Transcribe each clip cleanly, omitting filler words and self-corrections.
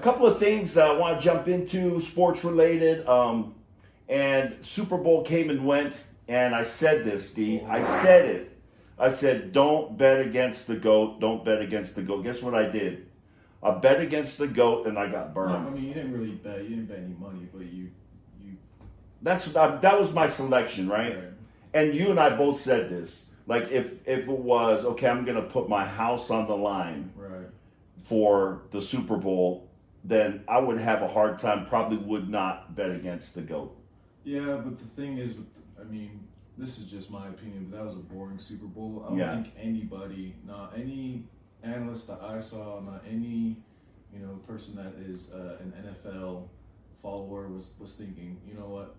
couple of things I want to jump into, sports related. And Super Bowl came and went, and I said this, D. I said it. I said, don't bet against the GOAT. Don't bet against the GOAT. Guess what I did? I bet against the GOAT, and I got burned. No, I mean, you didn't really bet. You didn't bet any money, but you. That was my selection, right? And you and I both said this. Like, if it was, okay, I'm going to put my house on the line for the Super Bowl, then I would have a hard time, probably would not bet against the GOAT. Yeah, but the thing is, I mean, this is just my opinion, but that was a boring Super Bowl. I don't think anybody, not any analyst that I saw, not any, person that is an NFL follower was thinking, you know what,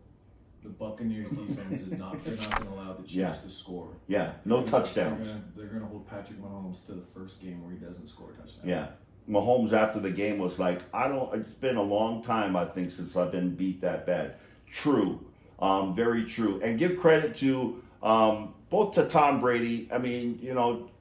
the Buccaneers defense they're not going to allow the Chiefs to score. Yeah, no touchdowns. They're going to hold Patrick Mahomes to the first game where he doesn't score a touchdown. Yeah. Mahomes after the game was like, it's been a long time, I think, since I've been beat that bad. True. Very true. And give credit to both to Tom Brady. I mean,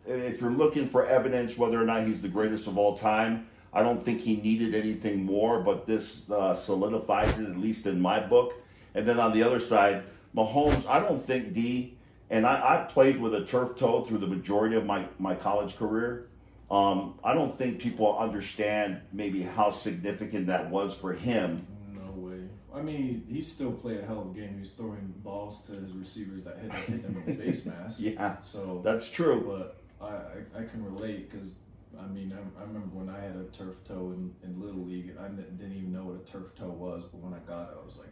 if you're looking for evidence whether or not he's the greatest of all time, I don't think he needed anything more, but this solidifies it, at least in my book. And then on the other side, Mahomes, I don't think, D, and I played with a turf toe through the majority of my college career. I don't think people understand maybe how significant that was for him. No way. I mean, he still played a hell of a game. He's throwing balls to his receivers that hit them in the face mask. Yeah, so that's true. But I can relate because, I mean, I remember when I had a turf toe in Little League, and I didn't even know what a turf toe was, but when I got it, I was like,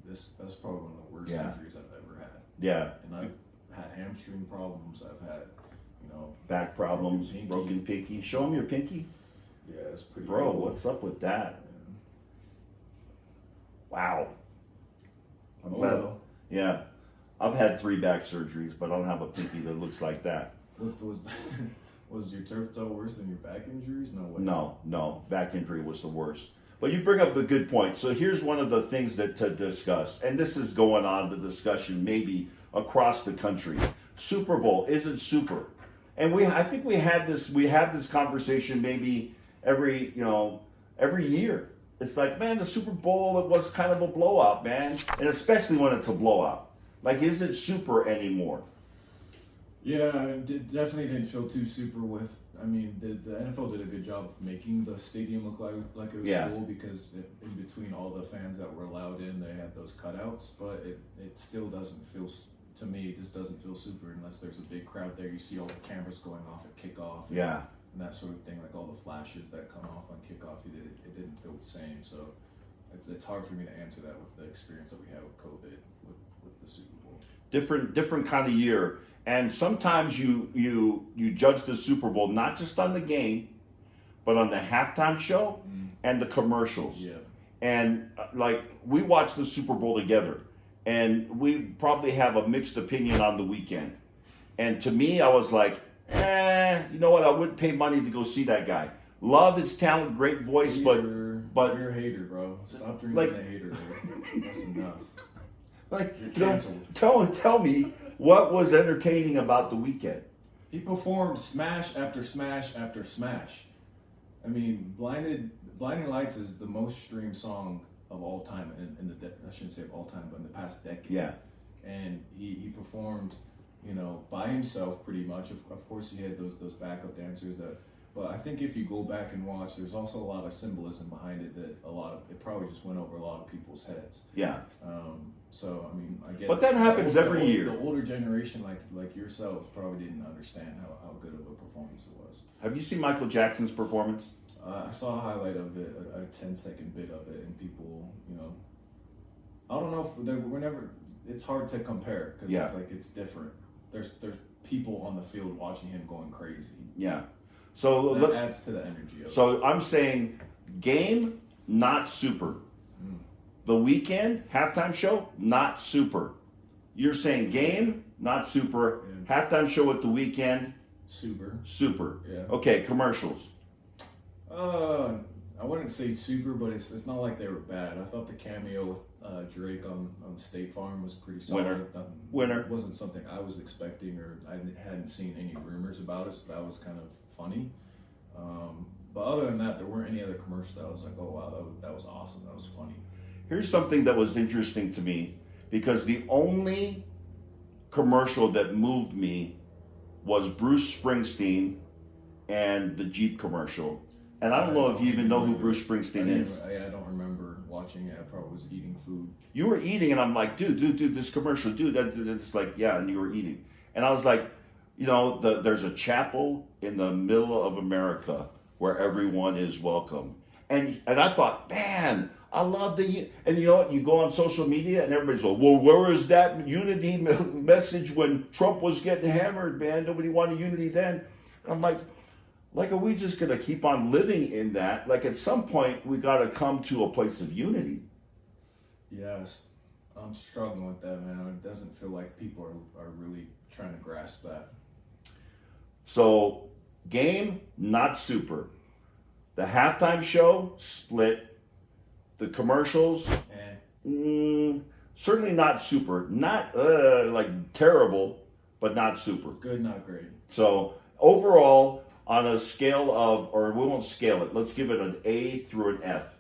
that's probably one of the worst injuries I've ever had. Yeah. And I've had hamstring problems. I've had, back problems, broken pinky. Show him your pinky. Yeah, it's pretty. Bro, cool. what's up with that? Wow. Well. Yeah. I've had 3 back surgeries, but I don't have a pinky that looks like that. Was your turf toe worse than your back injuries? No way. No. Back injury was the worst. But you bring up a good point. So here's one of the things that to discuss, and this is going on, the discussion maybe across the country. Super Bowl, is it super? And I think we have this conversation maybe every year. It's like, man, the Super Bowl, it was kind of a blowout, man. And especially when it's a blowout. Like, is it super anymore? Yeah, it definitely didn't feel too super with, I mean, the NFL did a good job of making the stadium look like it was cool because in between all the fans that were allowed in, they had those cutouts, but it still doesn't feel, to me, it just doesn't feel super unless there's a big crowd there. You see all the cameras going off at kickoff and that sort of thing, like all the flashes that come off on kickoff, it didn't feel the same. So it's hard for me to answer that with the experience that we had with COVID, with the Super Bowl. Different kind of year. And sometimes you judge the Super Bowl not just on the game, but on the halftime show and the commercials. Yeah. And like, we watched the Super Bowl together, and we probably have a mixed opinion on the weekend. And to me, I was like, you know what? I wouldn't pay money to go see that guy. Love his talent, great voice, but you're a hater, bro. Stop drinking the hater. That's enough. Tell me what was entertaining about the weekend. He performed smash after smash after smash. I mean, Blinding Lights is the most streamed song of all time I shouldn't say of all time, but in the past decade. Yeah. And he performed, by himself pretty much. Of course, he had those backup dancers but I think if you go back and watch, there's also a lot of symbolism behind it that it probably just went over a lot of people's heads. Yeah. So I mean, I get. But that happens every year. The older generation, like yourselves, probably didn't understand how good of a performance it was. Have you seen Michael Jackson's performance? I saw a highlight of it, a 10-second bit of it, and people, I don't know if it's hard to compare because it's different. There's people on the field watching him going crazy. Yeah. So that adds to the energy of it. So I'm saying game, not super. The weekend, halftime show, not super. You're saying game, not super. Yeah. Halftime show at the weekend, super. Yeah. Okay, commercials. I wouldn't say super, but it's not like they were bad. I thought the cameo with Drake on State Farm was pretty solid. Winner. It wasn't something I was expecting, or I hadn't seen any rumors about it, so that was kind of funny. But other than that, there weren't any other commercials that I was like, oh wow, that was awesome. That was funny. Here's something that was interesting to me, because the only commercial that moved me was Bruce Springsteen and the Jeep commercial. And I don't know if you even know who Bruce Springsteen is. I don't remember watching it. I probably was eating food. You were eating, and I'm like, dude, this commercial, dude. It's like, yeah, and you were eating. And I was like, there's a chapel in the middle of America where everyone is welcome. And I thought, man, I love and you know what? You go on social media and everybody's like, well, where was that unity message when Trump was getting hammered, man? Nobody wanted unity then. And I'm like, are we just going to keep on living in that? Like, at some point, we got to come to a place of unity. Yes. I'm struggling with that, man. It doesn't feel like people are really trying to grasp that. So, game, not super. The halftime show, split. The commercials, certainly not super. Not like terrible, but not super. Good, not great. So overall, on a scale of, or we won't scale it, let's give it an A through an F.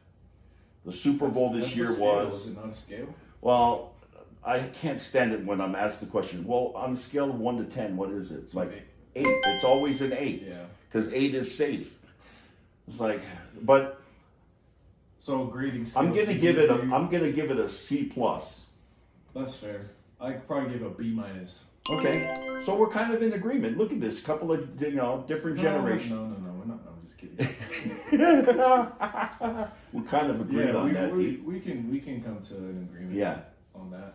The Super Bowl this year was... Was it not a scale? Well, I can't stand it when I'm asked the question, well, on a scale of 1 to 10, what is it? It's like 8. It's always an 8. Yeah. Because 8 is safe. It's like, but... So grading I'm gonna give it a C plus. That's fair. I could probably give a B minus. Okay, so we're kind of in agreement. Look at this, couple of different generations. No, we're not. I'm just kidding. We kind of agreed on that. We can come to an agreement. Yeah. On that.